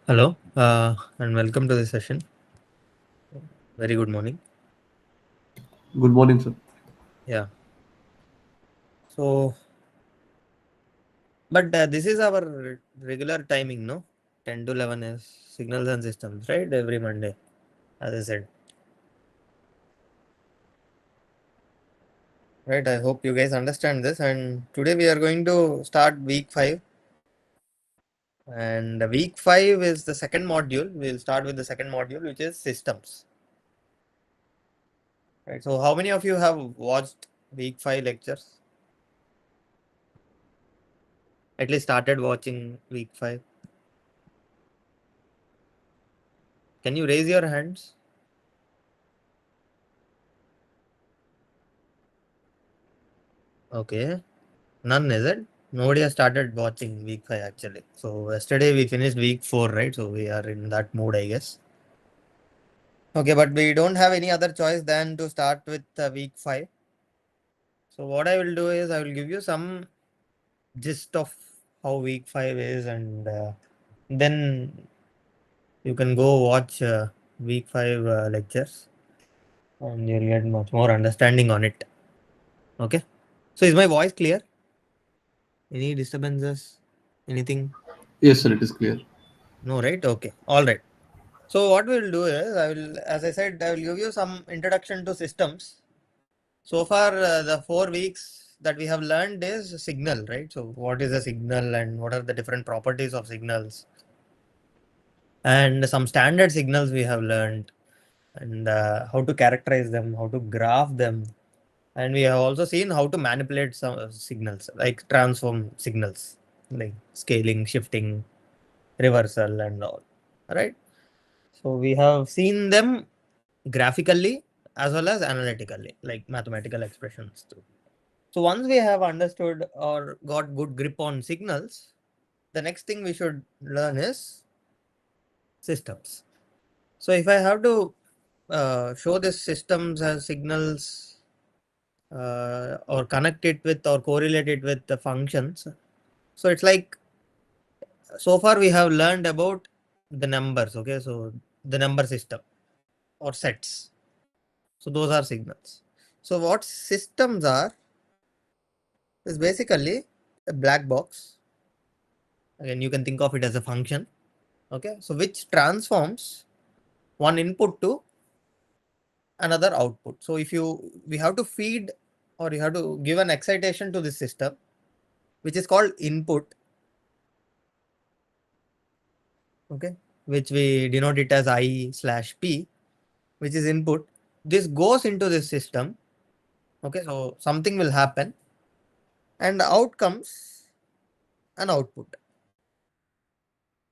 Hello, and welcome to the session. Very good morning. Good morning, sir. Yeah. So, but this is our regular timing, no? 10 to 11 is signals and systems, right? Every Monday, as I said. Right. I hope you guys understand this. And today we are going to start week 5. And week 5 is the second module. We'll start with the second module, which is systems. Right. So, how many of you have watched week 5 lectures? At least started watching week 5. Can you raise your hands? Okay. None, is it? Nobody has started watching week 5 actually. So yesterday we finished week 4, right? So we are in that mood, I guess. Okay, but we don't have any other choice than to start with week 5. So what I will do is I will give you some gist of how week 5 is, and then you can go watch week 5 lectures, and you'll get much more understanding on it. Okay. So is my voice clear? Any disturbances? Anything? Yes, sir, it is clear. No, right? Okay. All right. So what we'll do is as I said, I will give you some introduction to systems. So far, the 4 weeks that we have learned is signal, right? So what is a signal and what are the different properties of signals, and some standard signals we have learned, and how to characterize them, how to graph them, and we have also seen how to manipulate some signals, like transform signals, like scaling, shifting, reversal, and all. Right. So we have seen them graphically as well as analytically, like mathematical expressions too. So once we have understood or got good grip on signals, the next thing we should learn is systems. So if I have to show this systems as signals, or connect it with or correlate it with the functions, so it's like, so far we have learned about the numbers. Okay, so the number system or sets. So those are signals. So what systems are is basically a black box. Again, you can think of it as a function. Okay, so which transforms one input to another output. So if we have to feed, or you have to give an excitation to this system, which is called input. Okay, which we denote it as I/P, which is input. This goes into this system. Okay, so something will happen, and out comes an output.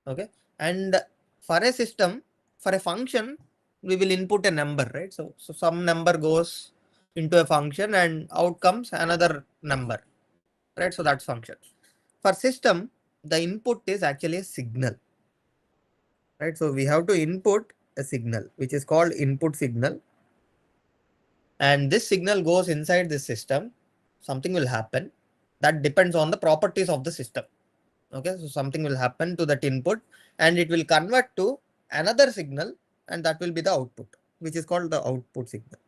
Okay, and for a system, for a function, we will input a number, right? So some number goes into a function and out comes another number, right? So that's function. For system, the input is actually a signal, right? So we have to input a signal, which is called input signal, and this signal goes inside the system. Something will happen that depends on the properties of the system. Okay, so something will happen to that input, and it will convert to another signal, and that will be the output, which is called the output signal.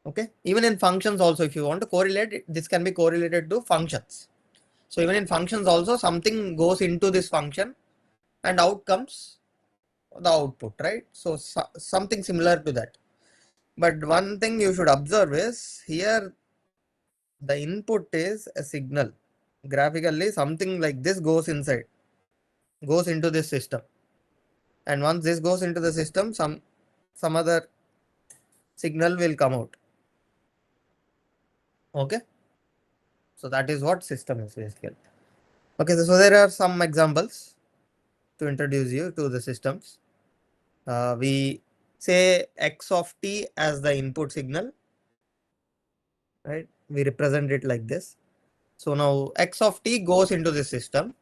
Okay, even in functions also, if you want to correlate it, this can be correlated to functions. So even in functions also, something goes into this function and out comes the output, right? So something similar to that. But one thing you should observe is here the input is a signal. Graphically, something like this goes into this system, and once this goes into the system, some other signal will come out. Okay, so that is what system is basically. Okay, so there are some examples to introduce you to the systems. We say x of t as the input signal, right? We represent it like this. So now x of t goes into the system,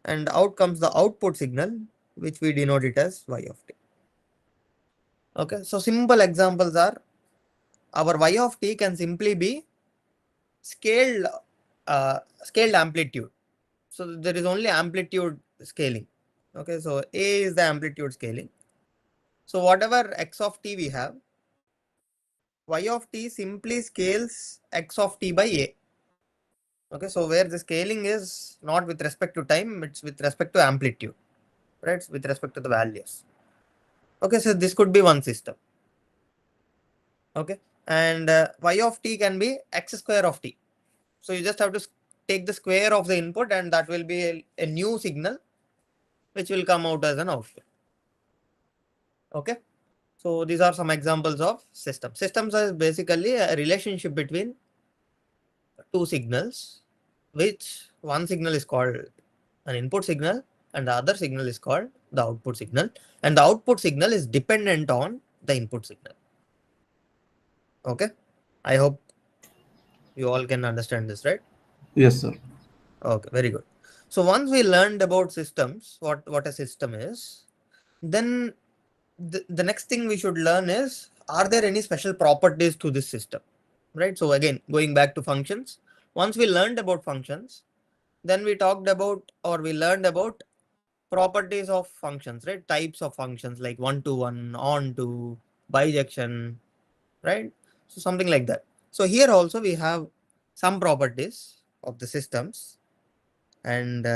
and out comes the output signal, which we denote it as y of t. Okay, so simple examples are, our y of t can simply be scaled scaled amplitude. So there is only amplitude scaling, Okay, so A is the amplitude scaling. So whatever x of t we have, y of t simply scales x of t by A. Okay, so where the scaling is not with respect to time, it's with respect to amplitude, right? It's with respect to the values. Okay, so this could be one system. Okay, and y of t can be x square of t. So you just have to take the square of the input, and that will be a new signal which will come out as an output. Okay, so these are some examples of systems. Systems are basically a relationship between two signals, which one signal is called an input signal and the other signal is called the output signal, and the output signal is dependent on the input signal. Okay, I hope you all can understand this, right? Yes, sir. Okay, very good. So once we learned about systems, what a system is, then the next thing we should learn is, are there any special properties to this system, right? So again, going back to functions, once we learned about functions, then we talked about, or we learned about properties of functions, right? Types of functions like one-to-one, on-to, bijection, right? So something like that. So here also we have some properties of the systems, and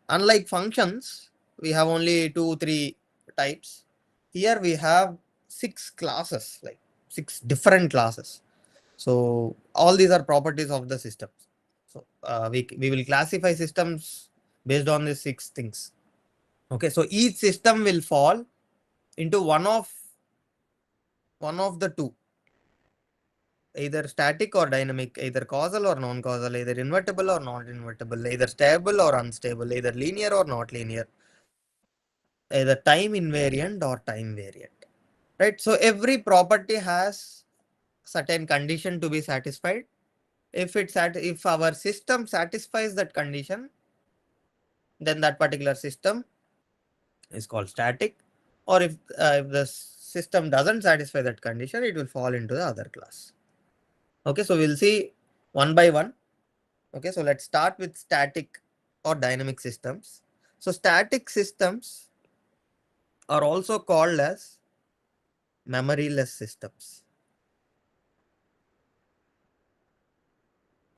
unlike functions, we have only 2, 3 types. Here we have 6 classes, like 6 different classes. So all these are properties of the systems. So we will classify systems based on these 6 things. Okay, so each system will fall into one of the two, either static or dynamic, either causal or non-causal, either invertible or not invertible, either stable or unstable, either linear or not linear, either time invariant or time variant, right? So every property has certain condition to be satisfied. If our system satisfies that condition, then that particular system is called static, or if the system doesn't satisfy that condition, it will fall into the other class. Okay, so we'll see one by one. Okay, so let's start with static or dynamic systems. So static systems are also called as memoryless systems.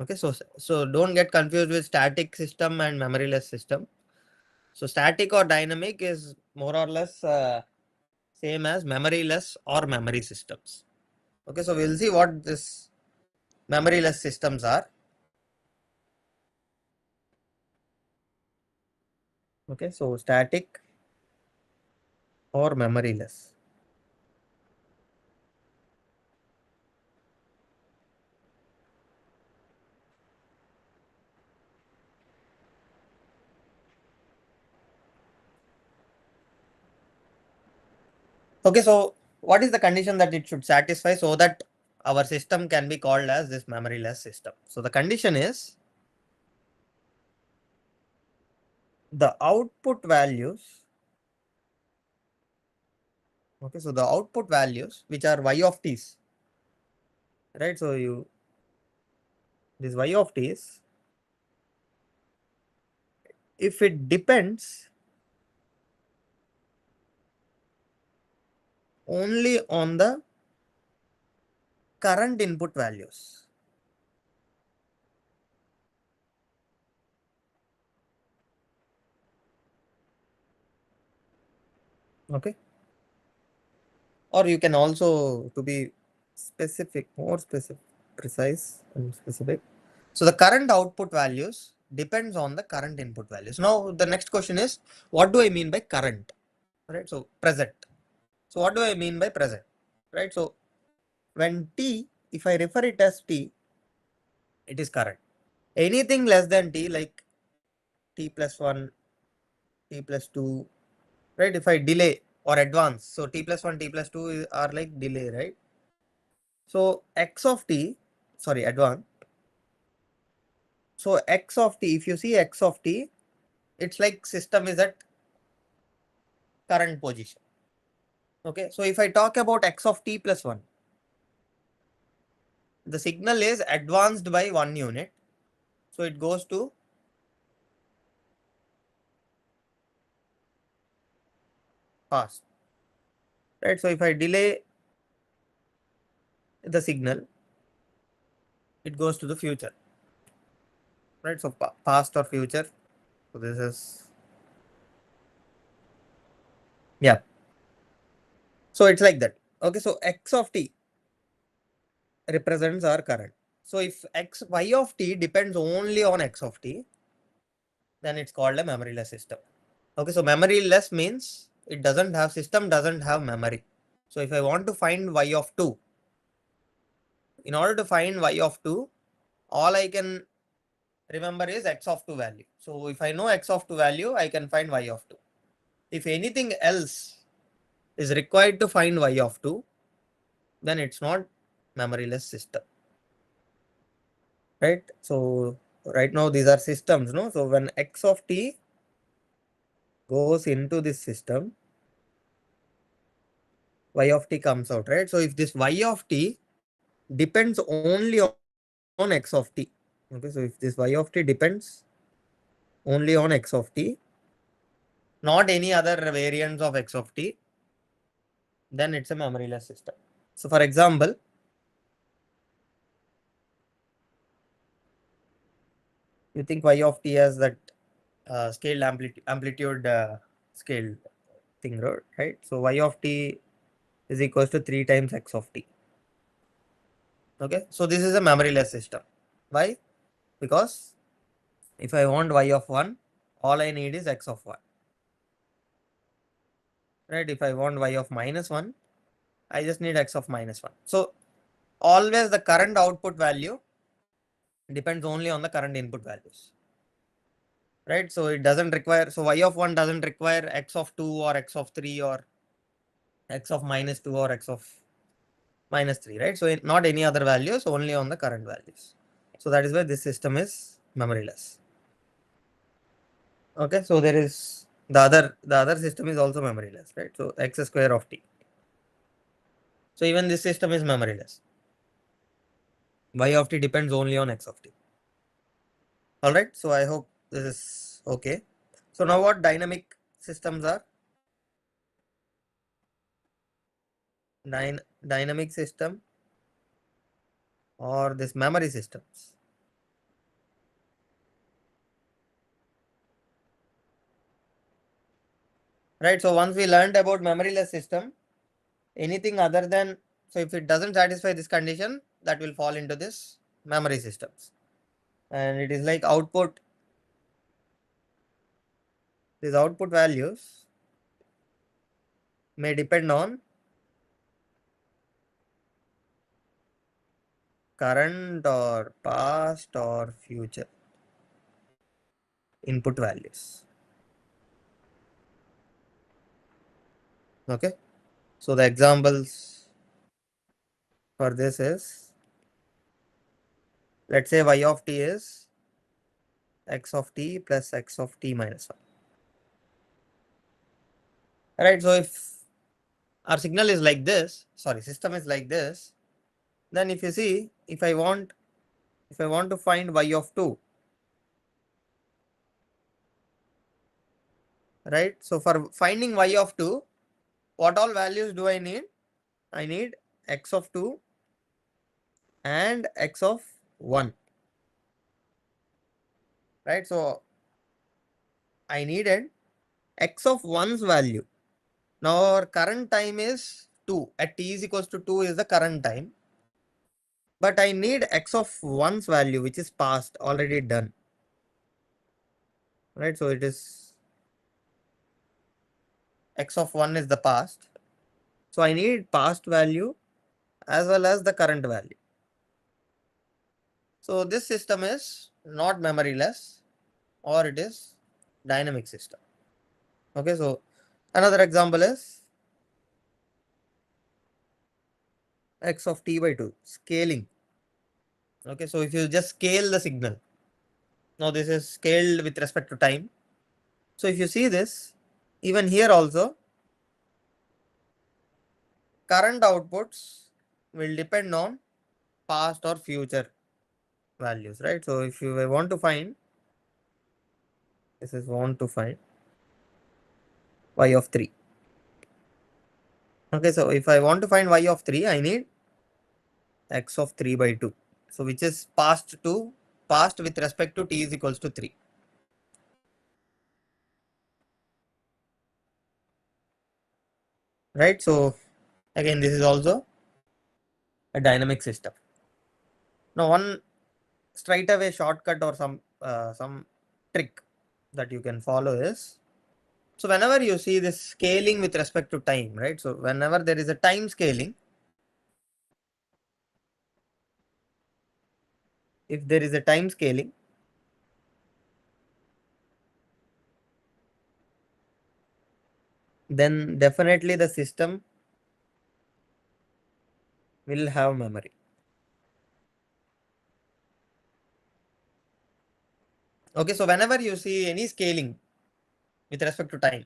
Okay, so don't get confused with static system and memoryless system. So static or dynamic is more or less same as memoryless or memory systems. Okay, so we'll see what this memoryless systems are. Okay, so static or memoryless. Okay, so what is the condition that it should satisfy so that our system can be called as this memoryless system? So the condition is the output values. Okay, so the output values, which are y of t's, right? So this y of t's, if it depends only on the current input values. Okay, or you can also, to be specific, more specific, precise and specific. So the current output values depends on the current input values. Now the next question is, what do I mean by current? Right, so present. So what do I mean by present? Right, so when t, if I refer it as t, it is current. Anything less than t, like t plus 1, t plus 2, right? If I delay or advance, so t plus 1, t plus 2 are like delay, right? So x of t, sorry, advance. So x of t, if you see x of t, it's like system is at current position. Okay, so if I talk about x of t plus 1, the signal is advanced by 1 unit. So it goes to past, right? So if I delay the signal, it goes to the future, right? So past or future. So this is, yeah. So it's like that. Okay, so x of t represents our current. So if y of t depends only on x of t, then it's called a memoryless system. Okay, so memoryless means it doesn't have, system doesn't have memory. So if I want to find y of 2, in order to find y of 2, all I can remember is x of 2 value. So if I know x of 2 value, I can find y of 2. If anything else is required to find y of 2, then it's not memoryless system, right? So right now these are systems, no? So when x of t goes into this system, y of t comes out, right? So if this y of t depends only on x of t, okay, so if this y of t depends only on x of t, not any other variants of x of t, then it's a memoryless system. So for example, you think y of t as that scaled amplitude scale thing, right? So y of t is equals to 3 times x of t. Okay, so this is a memoryless system. Why? Because if I want y of 1, all I need is x of 1. Right? If I want y of minus 1, I just need x of minus 1. So always the current output value depends only on the current input values. Right? So it doesn't require, so y of 1 doesn't require x of 2 or x of 3 or x of minus 2 or x of minus 3, right? So not any other values, only on the current values. So that is why this system is memoryless. Okay, so there is the other system is also memoryless, right? So x square of t. So even this system is memoryless. Y of t depends only on x of t. All right, so I hope this is okay. So now what dynamic systems are? Dynamic system or this memory systems. Right, so once we learned about memoryless system, anything other than, so if it doesn't satisfy this condition, that will fall into this memory systems. And it is like output, these output values may depend on current or past or future input values. Okay, so the examples for this is, let's say y of t is x of t plus x of t minus 1. Right, so if our signal is like this, sorry, system is like this, then if you see, if I want to find y of 2, right? So for finding y of 2, what all values do I need? I need x of 2 and x of 1, right? So I needed x of 1's value. Now our current time is 2. At t is equals to 2 is the current time. But I need x of 1's value, which is past, already done. Right? So it is x of 1 is the past. So I need past value as well as the current value. So this system is not memoryless, or it is dynamic system. Okay, so another example is x of t by 2, scaling. Okay, so if you just scale the signal, now this is scaled with respect to time. So if you see this, even here also, current outputs will depend on past or future values, right? So if you want to find, this is want to find y of 3. Okay, so if I want to find y of 3, I need x of 3 by 2. So which is passed with respect to t is equals to 3. Right? So again, this is also a dynamic system. Now one straight away shortcut or some trick that you can follow is, so whenever you see this scaling with respect to time, right? So whenever there is a time scaling, if there is a time scaling, then definitely the system will have memory. Okay, so whenever you see any scaling with respect to time,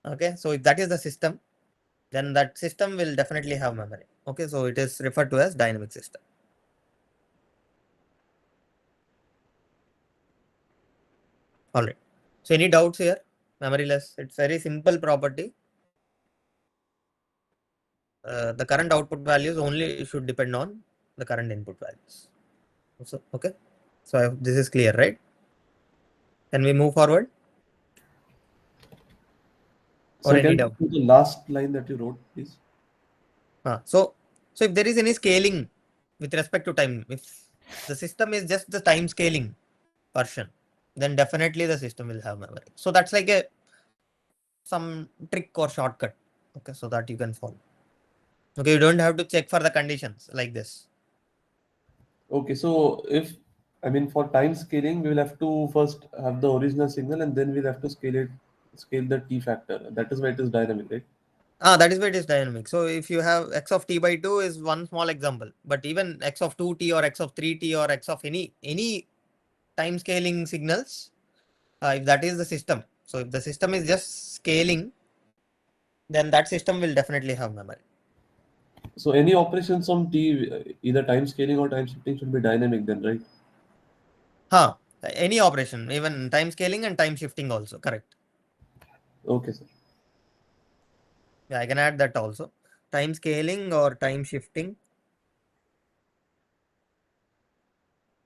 okay, so if that is the system, then that system will definitely have memory. Okay, so it is referred to as dynamic system. All right. So any doubts here? Memoryless, it's very simple property. The current output values only should depend on the current input values. So, okay. So I hope this is clear, right? Can we move forward? Or Sir, any can doubt? you do the last line that you wrote, please? So if there is any scaling with respect to time, if the system is just the time scaling version, then definitely the system will have memory. So that's like some trick or shortcut. Okay, so that you can follow. Okay, you don't have to check for the conditions like this. Okay, so for time scaling, we will have to first have the original signal and then we'll have to scale the t factor. That is why it is dynamic, right? That is why it is dynamic. So if you have x of t by 2 is one small example, but even x of 2t or x of 3t or x of any time scaling signals, if that is the system. So if the system is just scaling, then that system will definitely have memory. So any operations on t, either time scaling or time shifting, should be dynamic then, right? Any operation, even time scaling and time shifting also, correct. Okay, sir. Yeah, I can add that also. Time scaling or time shifting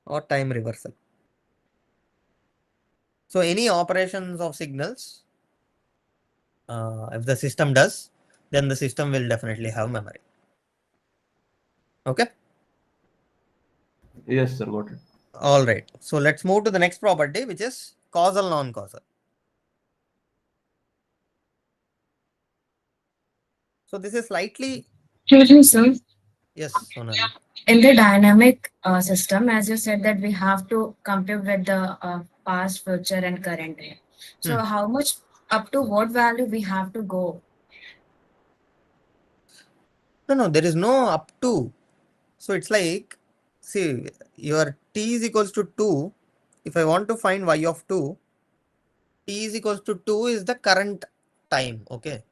or time reversal. So any operations of signals, if the system does, then the system will definitely have memory. Okay. Yes, sir, got it. All right. So let's move to the next property, which is causal non-causal. So this is slightly, Excuse me, sir. yes, Sonali. In the dynamic system, as you said that we have to compute with the past, future, and current. So Hmm. how much up to what value we have to go? No, there is no up to. So it's like, see, your t is equals to 2. If I want to find y of 2, t is equals to 2 is the current time. Okay.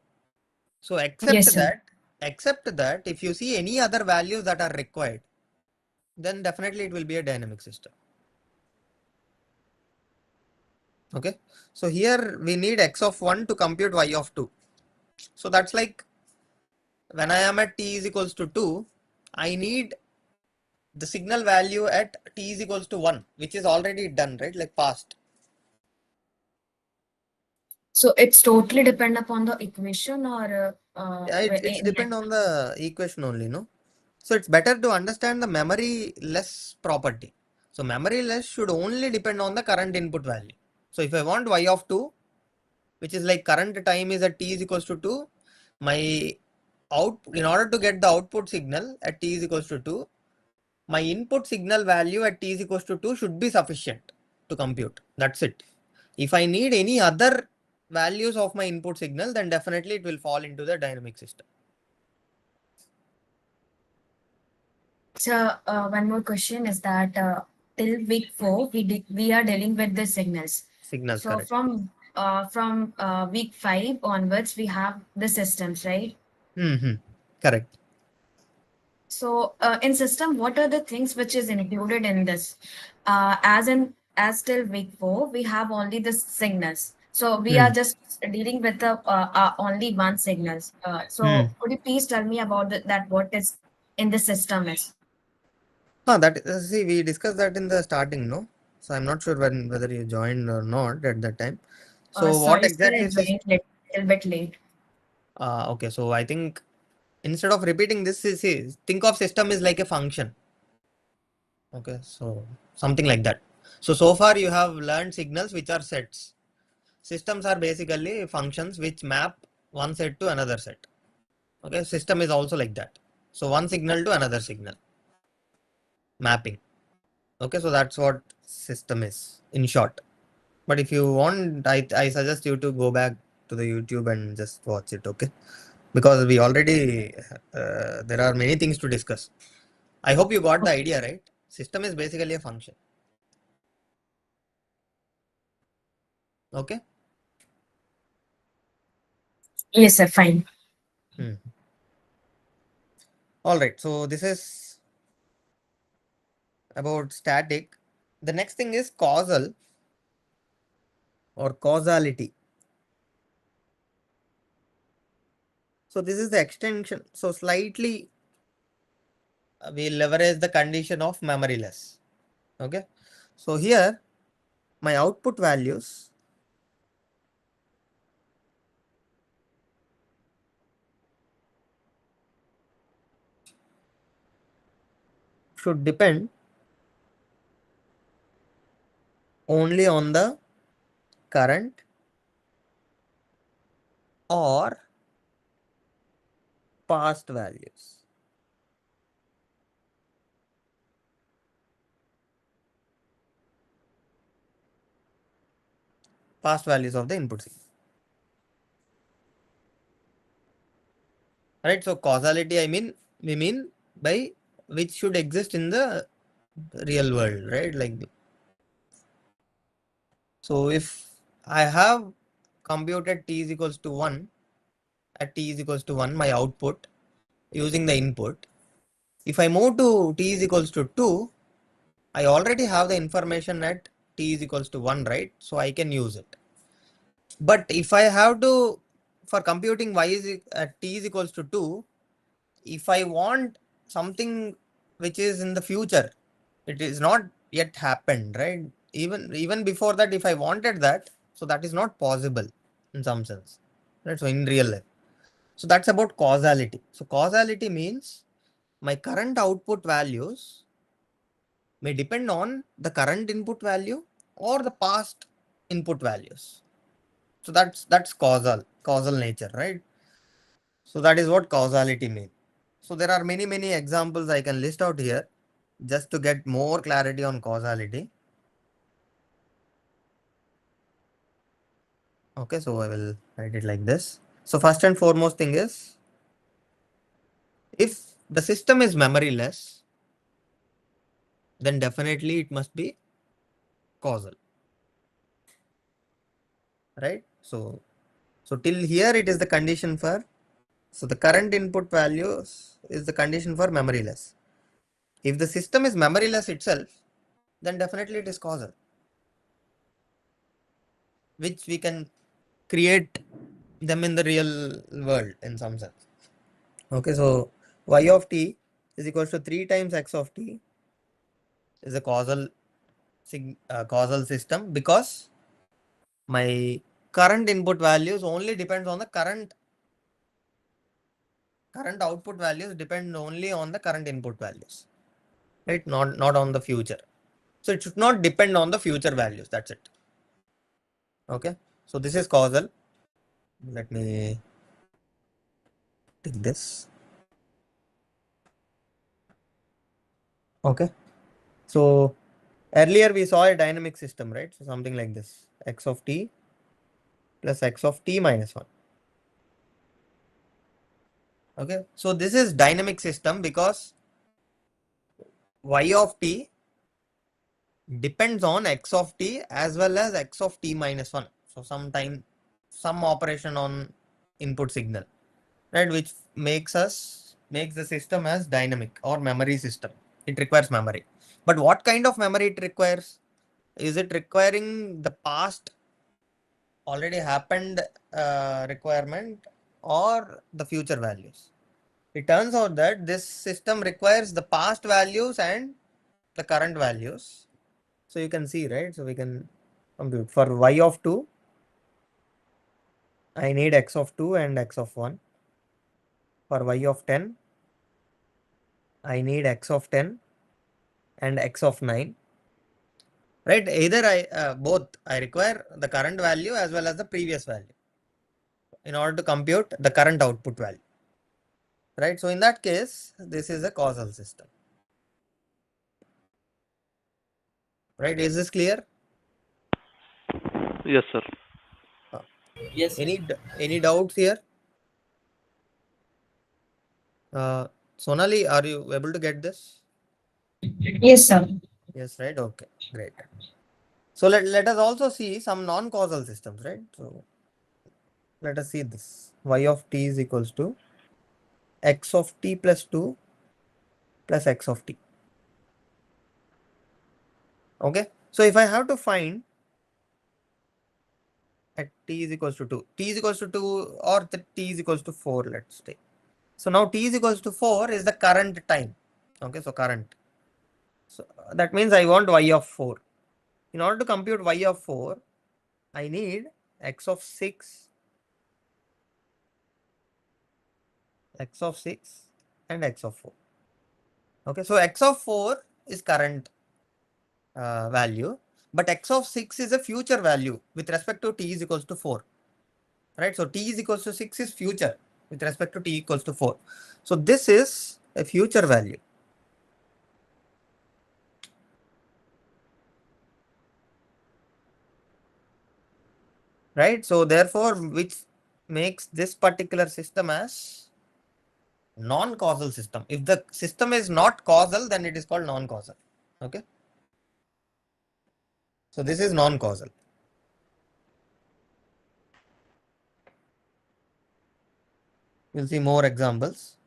So Yes, sir. except that if you see any other values that are required, then definitely it will be a dynamic system. Okay. So here we need x of 1 to compute y of 2. So that's like when I am at t is equals to 2, I need the signal value at t is equals to 1, which is already done, right? Like past. So it's totally depend upon the equation or Yeah, it's depend on the equation only, no? So it's better to understand the memory less property. So memory less should only depend on the current input value. So if I want y of 2, which is like current time is at t is equals to 2, my in order to get the output signal at t is equals to 2, my input signal value at t is equals to 2 should be sufficient to compute. That's it. If I need any other values of my input signal, then definitely it will fall into the dynamic system. So one more question is that till week 4 we are dealing with the signals. Signals, So correct. from week 5 onwards we have the systems, right? Correct. So in system, what are the things which is included in this? As till week 4, we have only the signals. So we are just dealing with the only one signals. So could you please tell me about that what is in the system is? See, we discussed that in the starting, no? So I'm not sure whether you joined or not at that time. So what Sorry, sir, I exactly joined little bit late. okay, so I think instead of repeating this, see, think of system is like a function. Okay, so something like that. So far you have learned signals which are sets. Systems are basically functions which map one set to another set. Okay, system is also like that. So one signal to another signal. Mapping. Okay, so that's what system is in short. But if you want, I suggest you to go back to the YouTube and just watch it, okay? Because we already, there are many things to discuss. I hope you got the idea, right? System is basically a function. Okay? Yes, sir, fine. All right, so this is about static. The next thing is causal or causality. So this is the extension. So slightly we leverage the condition of memoryless. Okay. So here my output values should depend only on the current or past values. Past values of the input signal. Right. So causality, we mean by which should exist in the real world, right? Like, so if I have computed t is equals to 1 at t is equals to 1, my output using the input. If I move to t is equals to 2, I already have the information at t is equals to 1, right? So I can use it. But if I have to, for computing y is at t is equals to 2, if I want something which is in the future, it is not yet happened, right? Even before that, if I wanted that, so that is not possible in some sense, right? So in real life. So that's about causality. So causality means my current output values may depend on the current input value or the past input values. So that's causal nature, right? So that is what causality means. So there are many examples I can list out here just to get more clarity on causality. Okay, so I will write it like this. So first and foremost thing is, if the system is memoryless, then definitely it must be causal, right? So till here it is the condition for, so the current input values is the condition for memoryless. If the system is memoryless itself, then definitely it is causal, which we can create them in the real world in some sense. Okay, so y of t is equals to 3 times x of t is a causal system, because my current input values only depends on the current output values depend only on the current input values, right? Not on the future. So it should not depend on the future values. That's it. Okay. So this is causal. Let me take this. Okay. So earlier we saw a dynamic system, right? So something like this, x of t plus x of t minus 1. Okay. So this is dynamic system because y of t depends on x of t as well as x of t minus 1. So some operation on input signal, right? Which makes the system as dynamic or memory system. It requires memory. But what kind of memory it requires? Is it requiring the past already happened requirement or the future values. It turns out that this system requires the past values and the current values. So you can see, right? So we can compute for y of 2, I need x of 2 and x of 1. For y of 10, I need x of 10 and x of 9. Right? Either both I require the current value as well as the previous value in order to compute the current output value. Right? So in that case, this is a causal system. Right? Is this clear? Yes, sir. Yes, sir. Any doubts here? Sonali, are you able to get this? Yes, sir. Yes, right? Okay, great. So let us also see some non-causal systems, right? So let us see this. Y of t is equals to x of t plus 2 plus x of t. Okay, so if I have to find at t is equals to 2, t is equals to 2 or the t is equals to 4, let's say. So now t is equals to 4 is the current time. Okay, so current. So that means I want y of 4. In order to compute y of 4, I need x of 6, x of 6 and x of 4. Okay, so x of 4 is current value, but x of 6 is a future value with respect to t is equals to 4. Right, so t is equals to 6 is future with respect to t equals to 4. So this is a future value. Right, so therefore, which makes this particular system as non-causal system. If the system is not causal, then it is called non-causal. Okay, so this is non-causal. We'll see more examples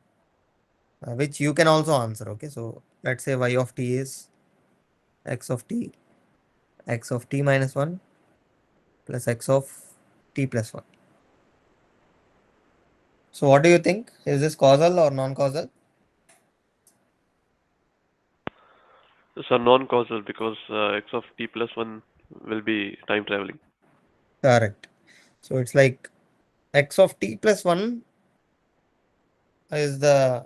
which you can also answer. Okay, so let's say y of t is x of t minus 1 plus x of t plus 1. So what do you think? Is this causal or non-causal? So non-causal because x of t plus 1 will be time traveling. Correct. So it's like x of t plus 1 is the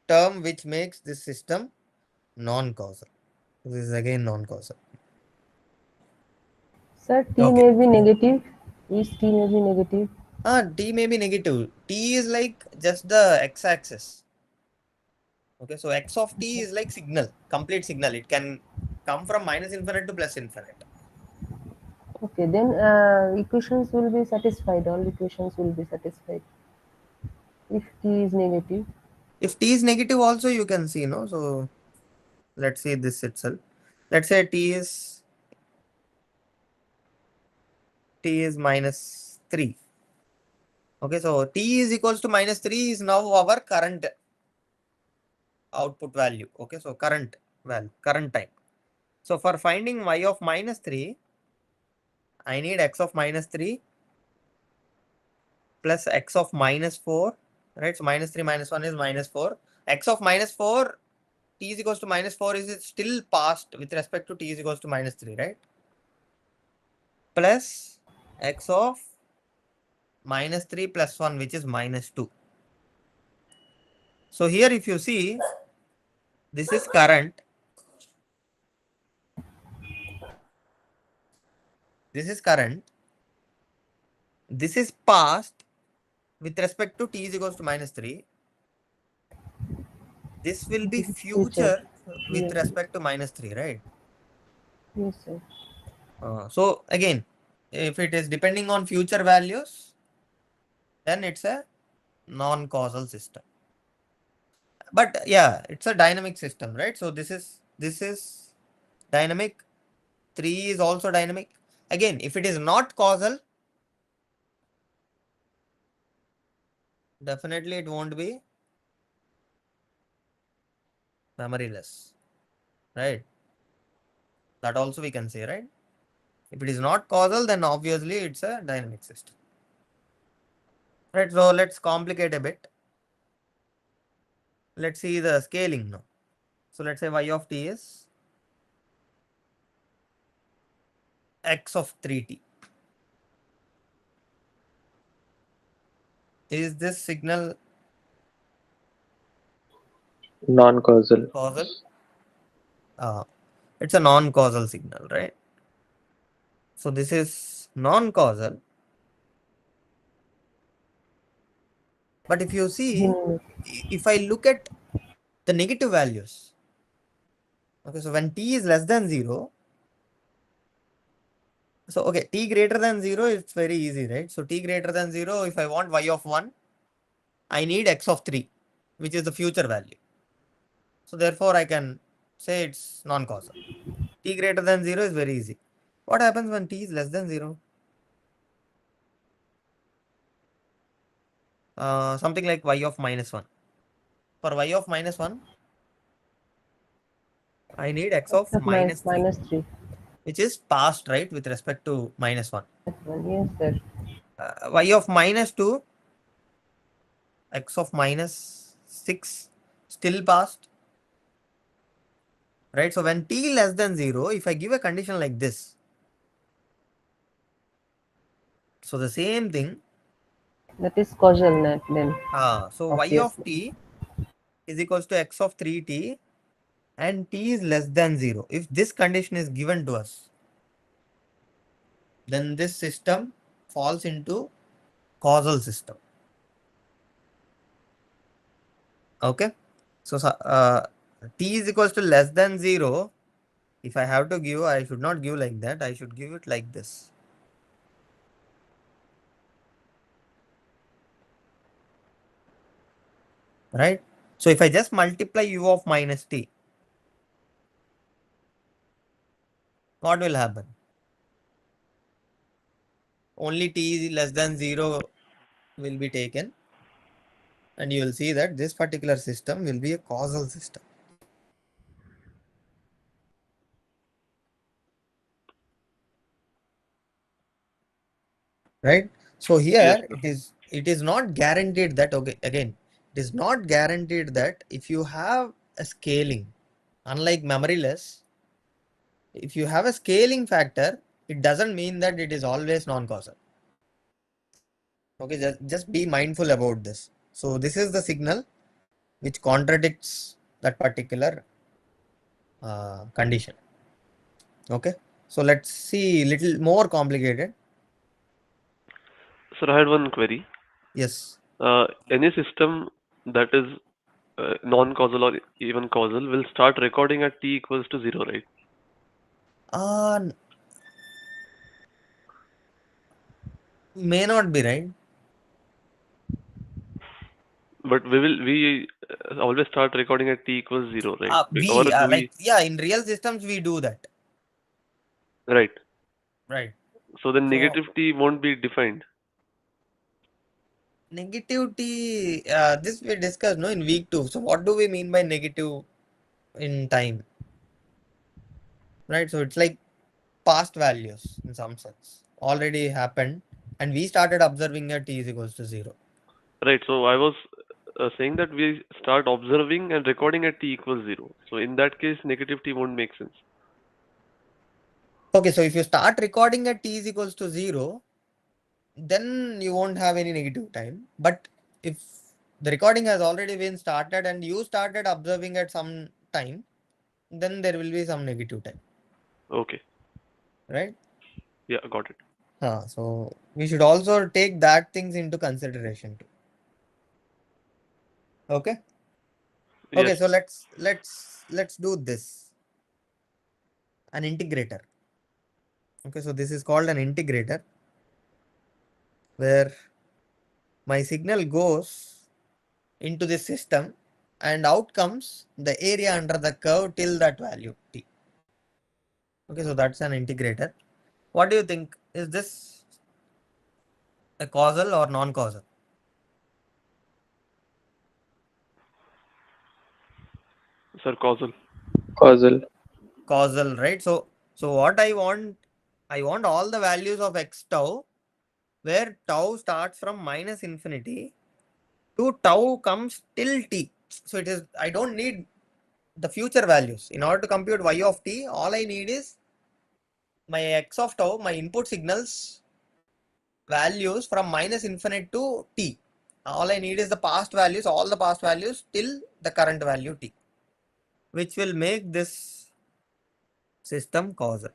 term which makes this system non-causal. This is again non-causal. Sir, t Okay. may be negative. Is t may be negative? T may be negative. T is like just the x-axis. Okay, so x of t is like signal, complete signal. It can come from minus infinite to plus infinite. Okay, then equations will be satisfied. All equations will be satisfied if t is negative. If t is negative also you can see, no? So let's say this itself. Let's say t is minus 3. Okay, so t is equals to minus 3 is now our current output value. Okay, so current value, current time. So for finding y of minus 3, I need x of minus 3 plus x of minus 4. Right, so minus 3 minus 1 is minus 4. X of minus 4, t is equals to minus 4 is still past with respect to t is equals to minus 3, right? Plus x of minus 3 plus 1, which is minus 2. So here if you see, this is current. This is current. This is past with respect to t is equals to minus 3. This will be This is future. future with Yes. respect to minus 3, right? Yes, sir. So again, if it is depending on future values, then it's a non-causal system. But yeah, it's a dynamic system, right? So this is dynamic. 3 is also dynamic. Again, if it is not causal, definitely it won't be memoryless, right? That also we can say, right? If it is not causal, then obviously it's a dynamic system. Right, so let's complicate a bit. Let's see the scaling now. So let's say y of t is x of 3t. Is this signal Non-causal. causal? It's a non-causal signal, right? So this is non-causal. But if you see, if I look at the negative values, okay, so when t is less than 0, so okay, t greater than 0, it's very easy, right? So t greater than 0, if I want y of 1, I need x of 3, which is the future value. So therefore, I can say it's non-causal. T greater than 0 is very easy. What happens when t is less than 0? Something like y of minus 1. For y of minus 1, I need x of minus 3, minus 3. which is past, right, with respect to minus 1. Yes, sir. Y of minus 2, x of minus 6, still past, right? So when t less than 0, if I give a condition like this, so the same thing, That is causal net then. so y of Obviously. t is equals to x of 3t and t is less than 0. If this condition is given to us, then this system falls into causal system. Okay, so t is equals to less than 0. If I have to give, I should not give like that. I should give it like this. Right? So if I just multiply u of minus t, what will happen? Only t less than 0 will be taken. And you will see that this particular system will be a causal system. Right? So Yes, here it is not guaranteed that, okay, again, it is not guaranteed that if you have a scaling, unlike memoryless, if you have a scaling factor, it doesn't mean that it is always non-causal. Okay, just be mindful about this. So this is the signal which contradicts that particular condition. Okay, so let's see little more complicated. sir, I had one query. Yes. Any system that is non-causal or even causal will start recording at t equals to 0, right? May not be, right? But we always start recording at t equals 0, right? Or We do like, we? yeah, in real systems we do that, Right. right? So then So negative t won't be defined. negativity, this we discussed, no, in week 2. So what do we mean by negative in time, right? So it's like past values in some sense already happened, and we started observing at t is equals to 0. Right. So I was saying that we start observing and recording at t equals 0. So in that case, negative t won't make sense. Okay, so if you start recording at t is equals to 0, then you won't have any negative time. But if the recording has already been started and you started observing at some time, then there will be some negative time, Okay. right? Yeah, got it. So we should also take that things into consideration too. Okay. Yes. Okay, so let's do this. An integrator. Okay, so this is called an integrator where my signal goes into this system and out comes the area under the curve till that value t. Okay, so that's an integrator. What do you think? Is this a causal or non-causal? Sir, causal. Causal. Causal, right? So what I want I want all the values of x tau, where tau starts from minus infinity to tau comes till t. So it is, I don't need the future values. In order to compute y of t, all I need is my x of tau, my input signals values from minus infinite to t. All I need is the past values, all the past values till the current value t, which will make this system causal.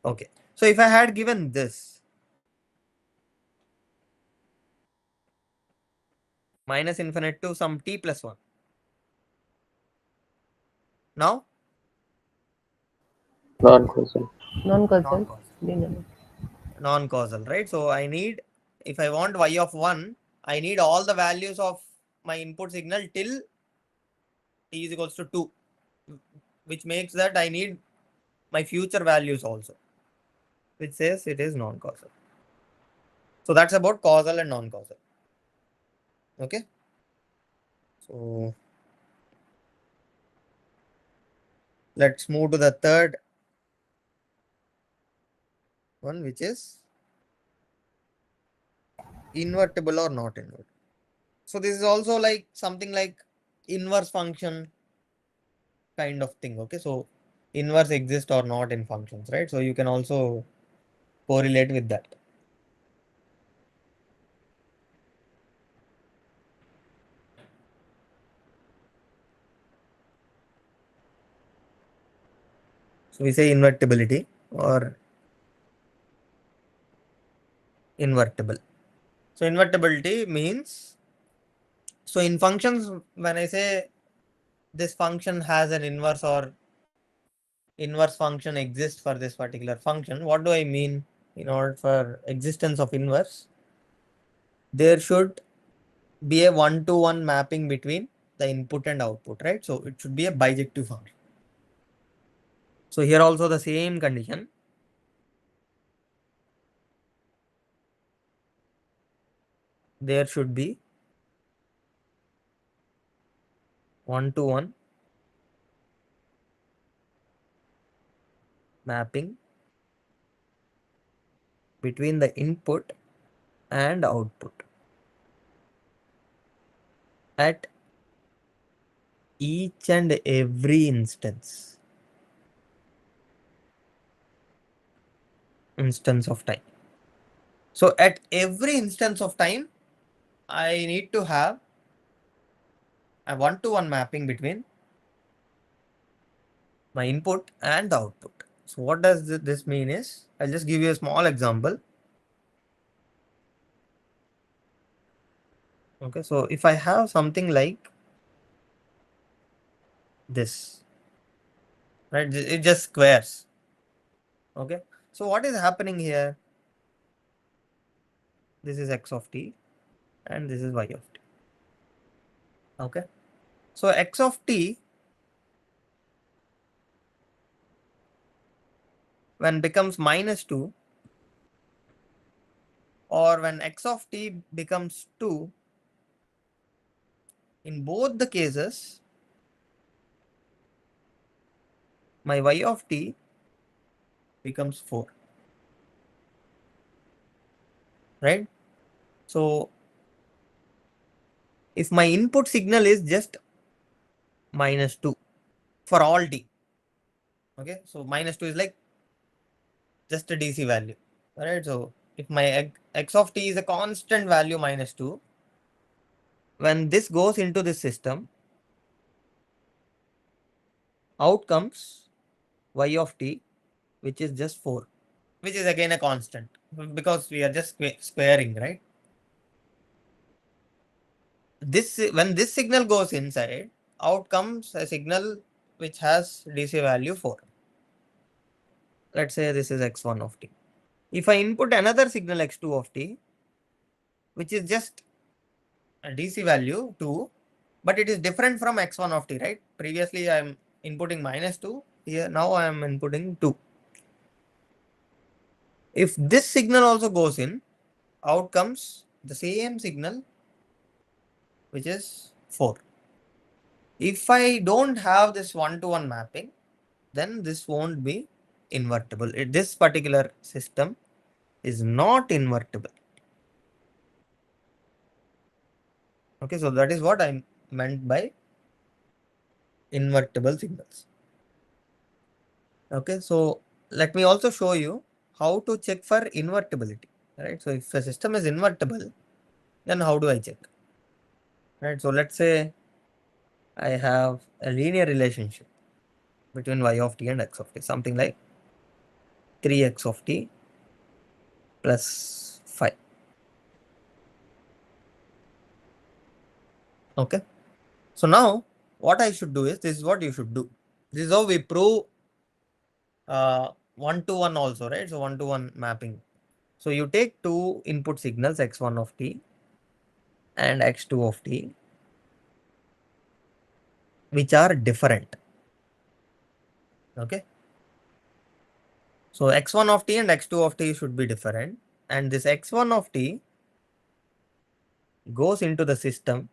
Okay. So if I had given this minus infinite to some t plus 1. Now Non-causal. Non-causal. non-causal. Linear. Non-causal, right? So I need, if I want y of 1, I need all the values of my input signal till t is equals to 2, which makes that I need my future values also, which says it is non-causal. So that's about causal and non-causal. Okay. So let's move to the third one, which is invertible or not invertible. So this is also like something like inverse function kind of thing. Okay. So inverse exist or not in functions, right? So you can also correlate with that. So we say invertibility or invertible. So invertibility means, so in functions, when I say this function has an inverse or inverse function exists for this particular function, what do I mean? In order for existence of inverse, there should be a one-to-one mapping between the input and output, right? So it should be a bijective function. So here also the same condition. There should be one-to-one mapping between the input and output at each and every instance of time. So at every instance of time, I need to have a one-to-one mapping between my input and the output. So what does this mean is, I'll just give you a small example. Okay, so if I have something like this, right, it just squares. Okay, so what is happening here? This is x of t and this is y of t. Okay, so x of t, when becomes minus 2, or when x of t becomes 2, in both the cases, my y of t becomes 4, right? So if my input signal is just minus 2 for all t, okay, so minus 2 is like just a DC value, right? So if my x of t is a constant value minus 2, when this goes into this system, out comes y of t, which is just 4, which is again a constant because we are just squaring, right? This, when this signal goes inside, out comes a signal which has DC value 4. Let's say this is x1 of t. If I input another signal x2 of t, which is just a DC value 2, but it is different from x1 of t, right? Previously I am inputting minus 2, here now I am inputting 2. If this signal also goes in, out comes the same signal, which is 4. If I don't have this one-to-one mapping, then this won't be invertible. This particular system is not invertible. Okay, so that is what I meant by invertible signals. Okay, so let me also show you how to check for invertibility, right? So if a system is invertible, then how do I check? Right, so let's say I have a linear relationship between y of t and x of t, something like 3x of t plus 5. Okay, so now what I should do is, this is what you should do. This is how we prove one-to-one also, right? So one-to-one mapping. So you take two input signals, x1 of t and x2 of t, which are different. Okay, so x1 of t and x2 of t should be different, and this x1 of t goes into the system.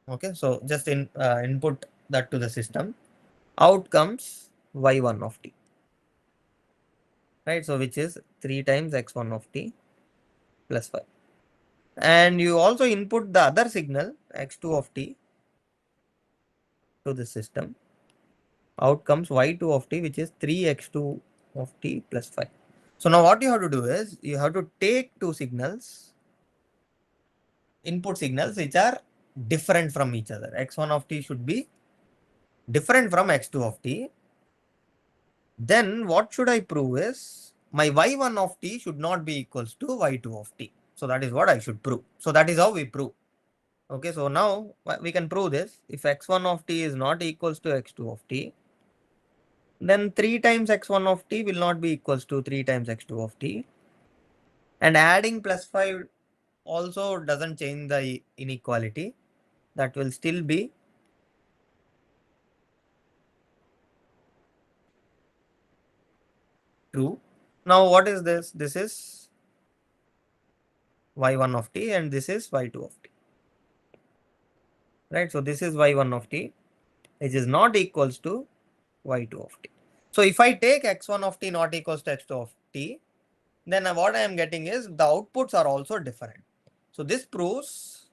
Okay, so just input that to the system. Out comes y1 of t, right? So which is 3 times x1 of t plus 5. And you also input the other signal x2 of t to the system. Out comes y2 of t, which is 3x2 of t plus 5. So now what you have to do is, you have to take two signals, input signals, which are different from each other. x1 of t should be different from x2 of t. Then what should I prove is, my y1 of t should not be equals to y2 of t. So that is what I should prove. So that is how we prove. Okay, so now we can prove this. If x1 of t is not equals to x2 of t, then 3 times x1 of t will not be equals to 3 times x2 of t. And adding plus 5 also doesn't change the inequality. That will still be true. Now what is this? This is y1 of t and this is y2 of t. Right, so this is y1 of t, which is not equals to y2 of t. So if I take x1 of t not equals to x2 of t, then what I am getting is the outputs are also different. So this proves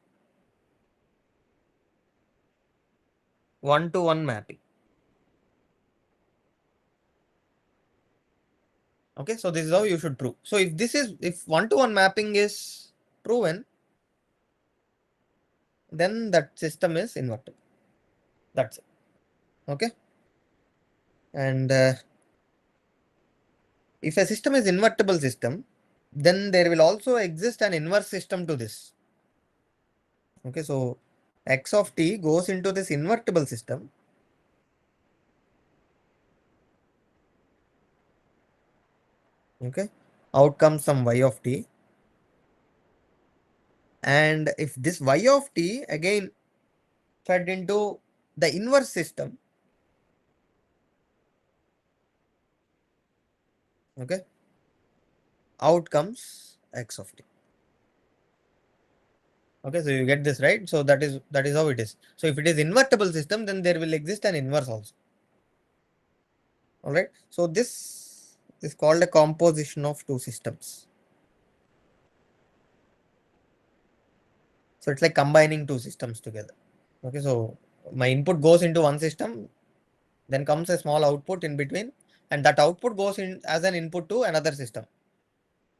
one-to-one mapping. Okay, so this is how you should prove. So if one-to-one mapping is proven, then that system is invertible. That's it. Okay. And if a system is invertible system, then there will also exist an inverse system to this. Okay, so x of t goes into this invertible system. Okay, out comes some y of t. And if this y of t again fed into the inverse system, okay, out comes x of t. Okay, so you get this, right? So that is how it is. So if it is invertible system, then there will exist an inverse also. All right. So this is called a composition of two systems. So it's like combining two systems together. Okay, so my input goes into one system, then comes a small output in between, and that output goes in as an input to another system.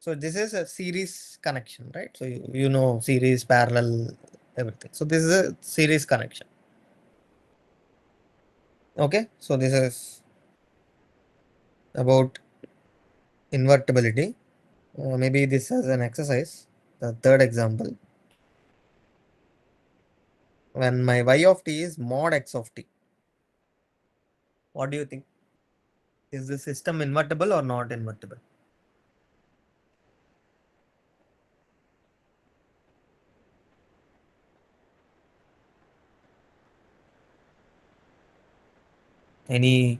So this is a series connection, right? So you know series, parallel, everything. So this is a series connection. Okay, so this is about invertibility. Maybe this as an exercise. The third example. When my y of t is mod x of t. What do you think? Is the system invertible or not invertible? Any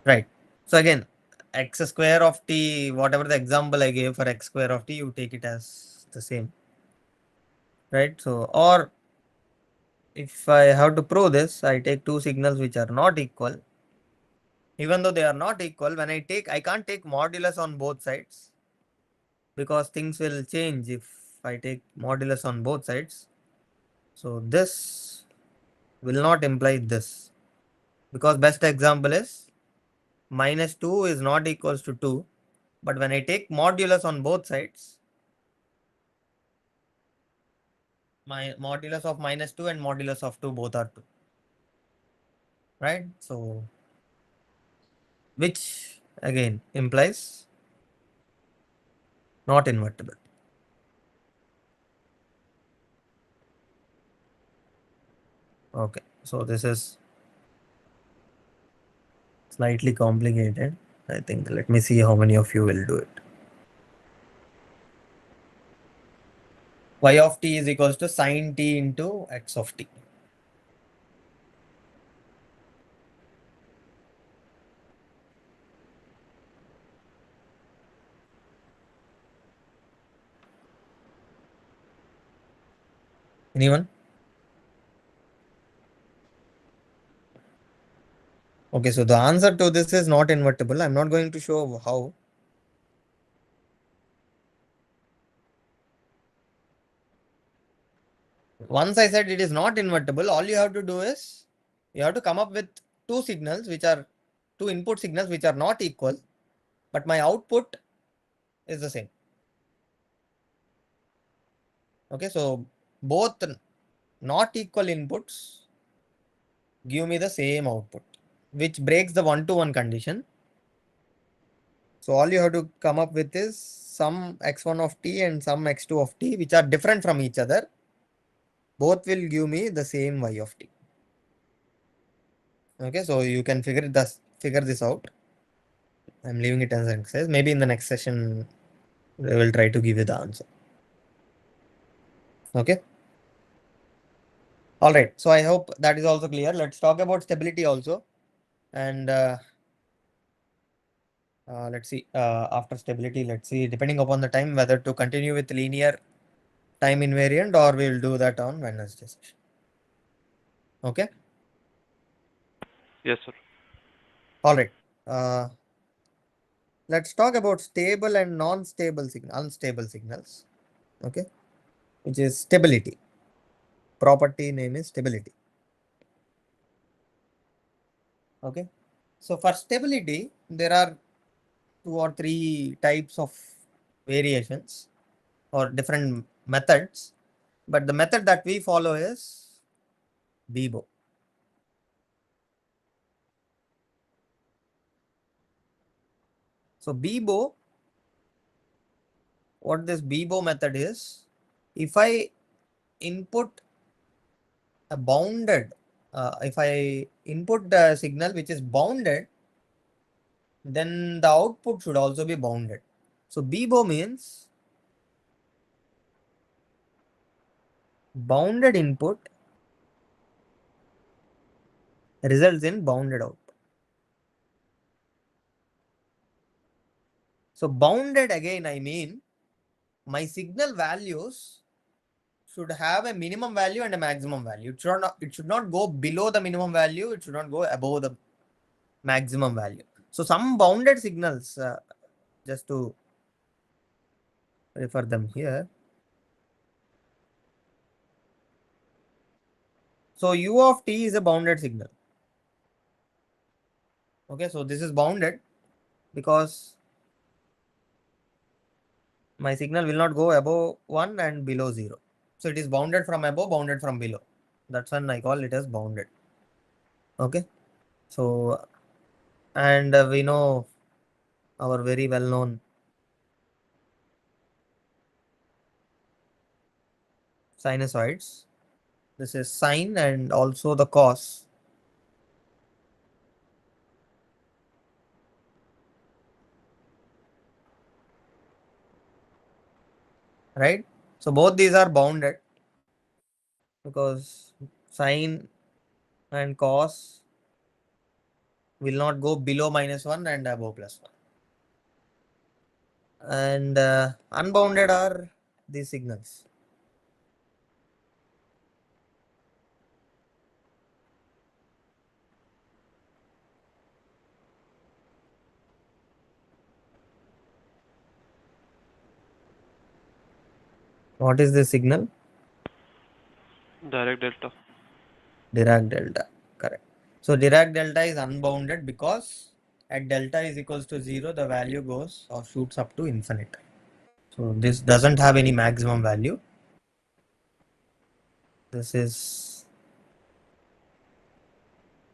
right. So again, x square of t, whatever the example I gave for x square of t, you take it as the same. right? So, or if I have to prove this, I take two signals which are not equal. Even though they are not equal, when I can't take modulus on both sides because things will change if I take modulus on both sides. So this will not imply this, because best example is -2 is not equals to 2, but when I take modulus on both sides, my modulus of -2 and modulus of 2 both are 2, right? So which again implies not invertible. Okay, so this is slightly complicated. I think, let me see how many of you will do it. Y of t is equals to sine t into x of t. Anyone? Okay, so the answer to this is not invertible. I'm not going to show how. Once I said it is not invertible, all you have to do is you have to come up with two signals which are two input signals which are not equal, but my output is the same. Okay, so both not equal inputs give me the same output, which breaks the 1-to-1 condition. So all you have to come up with is some x1 of t and some x2 of t, which are different from each other. Both will give me the same y of t. Okay, so you can figure this out. I'm leaving it as an exercise. Maybe in the next session, we will try to give you the answer. Okay. All right. So I hope that is also clear. Let's talk about stability also. And let's see, after stability, let's see, depending upon the time, whether to continue with linear time invariant or we'll do that on Wednesday session. Okay. Yes, sir. All right. Let's talk about stable and unstable signals. Okay. Which is stability. Property name is stability. Okay. So for stability, there are 2 or 3 types of variations or different methods, but the method that we follow is Bibo. So Bibo, what this Bibo method is, if I input a bounded, if I input the signal which is bounded, then the output should also be bounded. So Bibo means bounded input results in bounded output. So bounded, again, I mean my signal values should have a minimum value and a maximum value. It should not go below the minimum value. It should not go above the maximum value. So some bounded signals, just to refer them here. So u of t is a bounded signal. Okay, so this is bounded because my signal will not go above 1 and below 0. So it is bounded from above, bounded from below. That's when I call it as bounded. Okay, so and we know our very well known sinusoids. This is sine and also the cos. Right? So both these are bounded because sine and cos will not go below -1 and above +1. And unbounded are these signals. What is the signal? Direct delta. Dirac delta. Correct. So Dirac delta is unbounded because at delta is equals to 0, the value goes or shoots up to infinite. So this doesn't have any maximum value. This is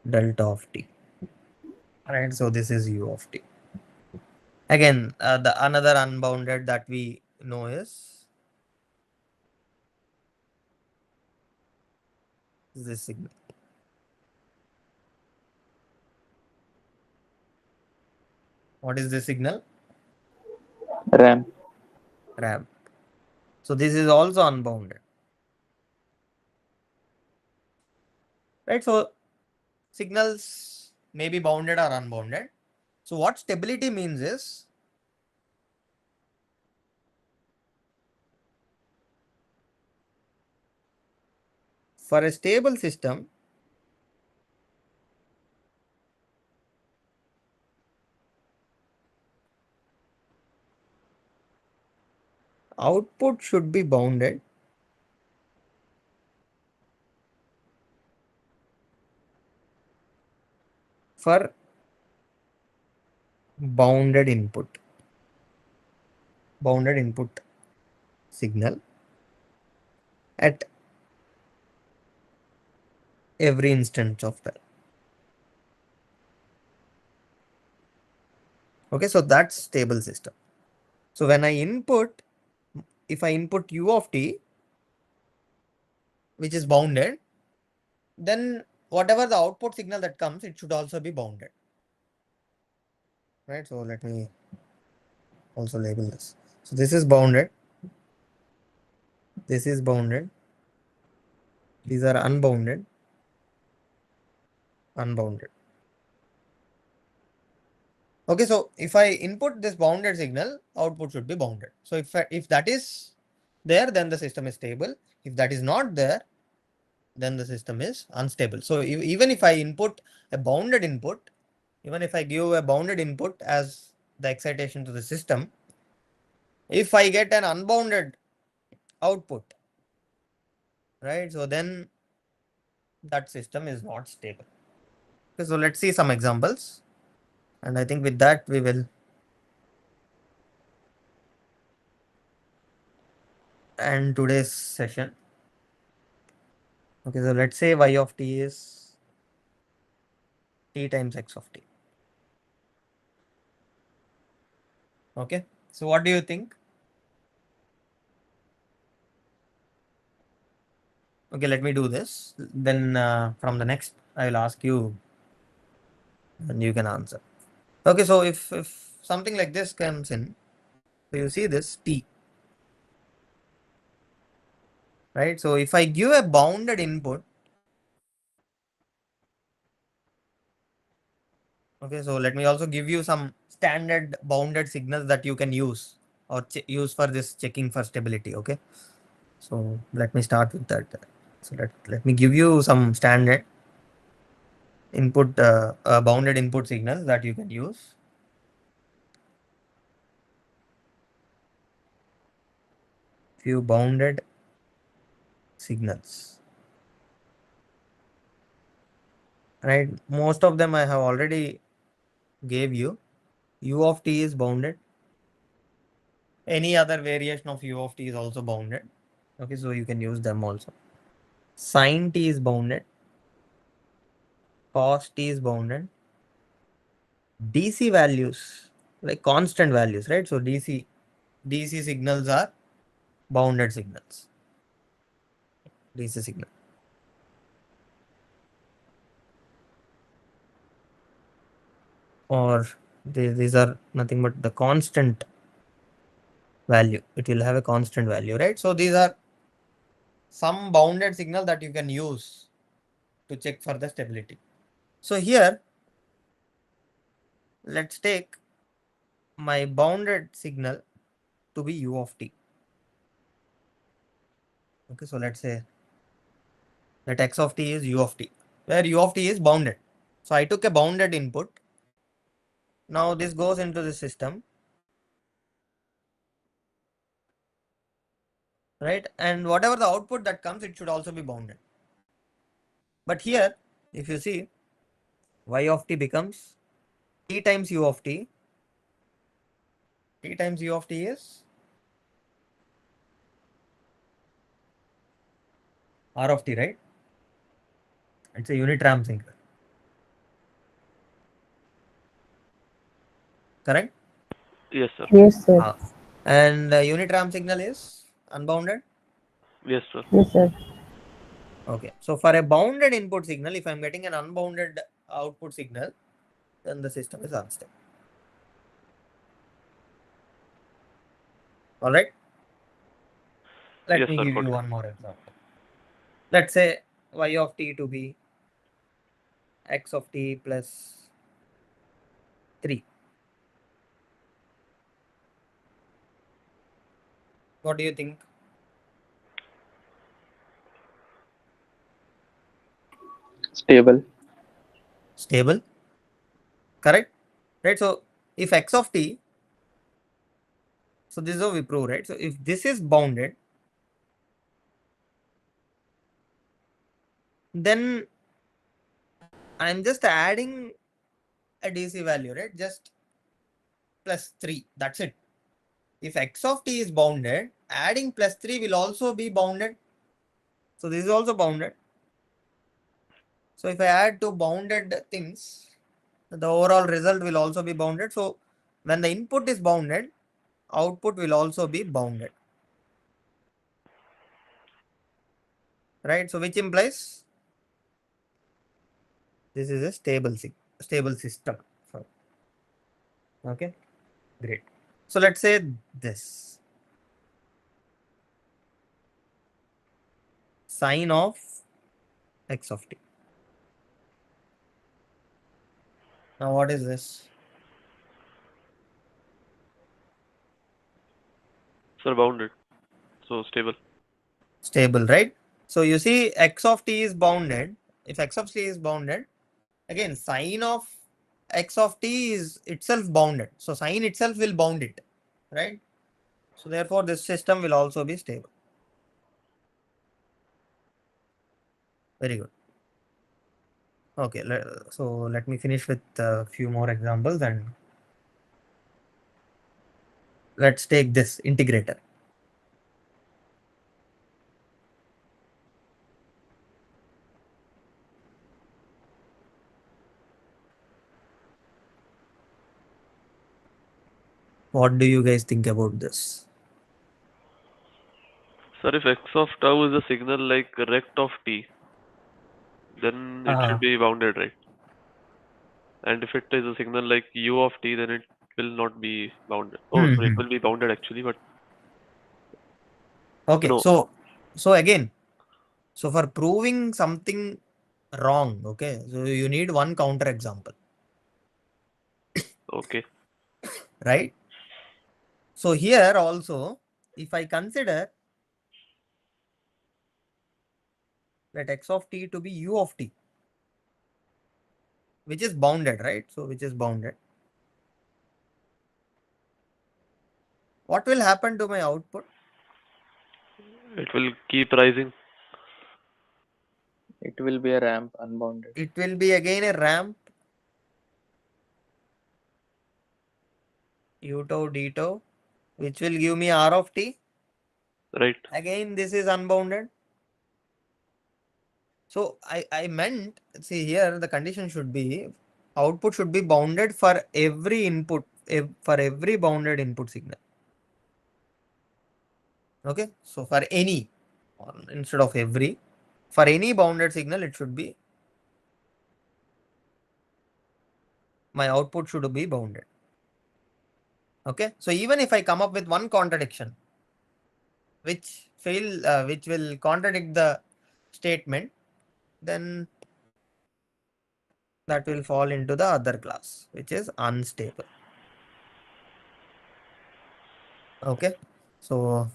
delta of t. Right. So this is u of t. Again, the another unbounded that we know is this signal. What is the signal? RAM. Ramp. So this is also unbounded. Right. So signals may be bounded or unbounded. So what stability means is for a stable system, output should be bounded for bounded input signal at every instance of that. Okay, so that's stable system. So when I input, if I input u of t, which is bounded, then whatever the output signal that comes, it should also be bounded. Right, so let me also label this. So this is bounded, this is bounded, these are unbounded. Okay, so if I input this bounded signal, output should be bounded. So if that is there, then the system is stable. If that is not there, then the system is unstable. So even if I input a bounded input, even if I give a bounded input as the excitation to the system, if I get an unbounded output, right? So then that system is not stable. Okay, so let's see some examples. And I think with that, we will end today's session. Okay, so let's say y of t is t times x of t. Okay, so what do you think? Okay, let me do this. Then from the next, I will ask you and you can answer. Okay, so if something like this comes in, so you see this t, right? So if I give a bounded input, okay, so let me also give you some standard bounded signals that you can use or use for this checking for stability. Okay, so let me start with that. So let me give you some standard input, bounded input signals that you can use. Few bounded signals, right? Most of them I have already gave you. U of t is bounded. Any other variation of u of t is also bounded. Okay, so you can use them also. Sin t is bounded. Cos t is bounded. DC values, like constant values, right? So DC signals are bounded signals. DC signal. Or these are nothing but the constant value. It will have a constant value, right? So these are some bounded signal that you can use to check for the stability. So here, let's take my bounded signal to be u of t. Okay, so let's say that x of t is u of t, where u of t is bounded. So I took a bounded input. Now this goes into the system. right? And whatever the output that comes, it should also be bounded. But here, if you see, y of t becomes t times u of t. T times u of t is r of t, right? It's a unit ramp signal. Correct? Yes, sir. Yes, sir. And unit ramp signal is unbounded. Yes, sir. Yes, sir. Okay. So for a bounded input signal, if I'm getting an unbounded output signal, then the system is unstable. All right. Let Yes, me sir. give Got you it. one more example. Let's say y of t to be x of t plus 3. What do you think? Stable. Stable. Correct? Right. So if x of t, so this is how we prove, right? So if this is bounded, then I'm just adding a DC value, right? Just plus 3. That's it. If x of t is bounded, adding plus 3 will also be bounded. So this is also bounded. So if I add two bounded things, the overall result will also be bounded. So when the input is bounded, output will also be bounded. Right? So which implies this is a stable system. So, okay, great. So let's say this sine of x of t. Now what is this? Sir, bounded. So stable. Stable, right? So you see x of t is bounded. If x of t is bounded, again sine of x of t is itself bounded. So sine itself will bound it, right? So therefore this system will also be stable. Very good. Okay, so let me finish with a few more examples and let's take this integrator. What do you guys think about this? Sir, if x of tau is a signal like rect of t, then it should be bounded, right? And if it is a signal like u of t, then it will not be bounded. Oh, sorry, it will be bounded actually, but Okay, no. so again, so for proving something wrong, okay, so you need one counter example, Okay. right? So here also, if I consider that x of t to be u of t, which is bounded, right? So which is bounded. What will happen to my output? It will keep rising. It will be a ramp unbounded. It will be again a ramp u tau d tau, which will give me r of t. Right. Again, this is unbounded. So I meant, see here, the condition should be output should be bounded for every input, for every bounded input signal. Okay, so for any, instead of every, for any bounded signal, it should be, my output should be bounded. Okay, so even if I come up with one contradiction, which will contradict the statement, then that will fall into the other class, which is unstable. Okay, so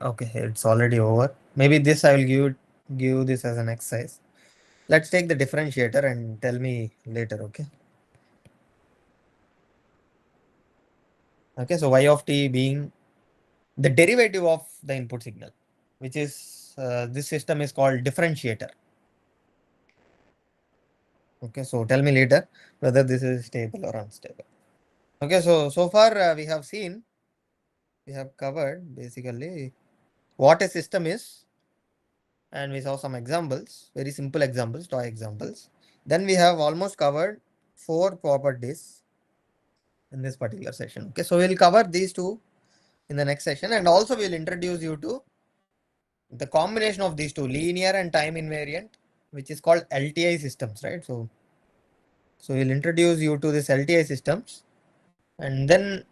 okay, it's already over. Maybe this I will give this as an exercise. Let's take the differentiator and tell me later. Okay. Okay, so y of t being the derivative of the input signal. which is this system is called differentiator. Okay, so tell me later whether this is stable or unstable. Okay, so far we have seen, we have covered basically what a system is, and we saw some examples, very simple examples, toy examples. Then we have almost covered 4 properties in this particular session. Okay, so we'll cover these 2 in the next session, and also we'll introduce you to the combination of these 2, linear and time invariant, which is called LTI systems, right? So we'll introduce you to this LTI systems, and then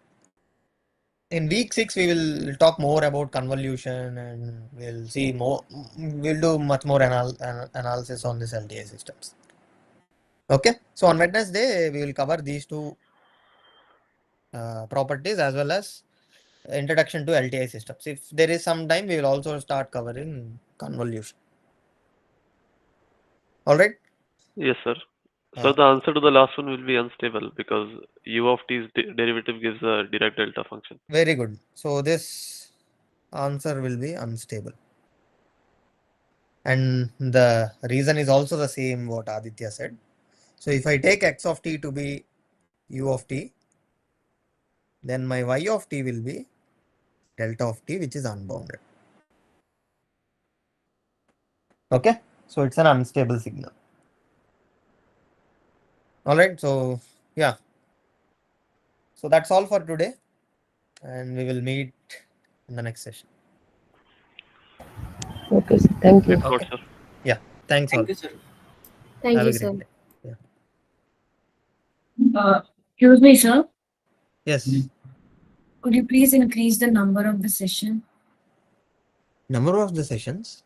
in week 6 we will talk more about convolution, and we'll see more, we'll do much more analysis on this LTI systems. Okay, so on Wednesday we will cover these 2 properties as well as introduction to LTI systems. If there is some time, we will also start covering convolution. All right. Yes, sir. So the answer to the last one will be unstable because u of t's derivative gives a Dirac delta function. Very good. So this answer will be unstable. And the reason is also the same what Aditya said. So if I take x of t to be u of t, then my y of t will be delta of t, which is unbounded. Okay. So it's an unstable signal. All right. So yeah. So that's all for today, and we will meet in the next session. Okay, sir. Thank you. Thanks a lot, sir. Yeah. Thanks all. Thank you, sir. Thank Have you, a great sir. day. Yeah. Excuse me, sir. Yes. Could you please increase the number of the session? Number of the sessions.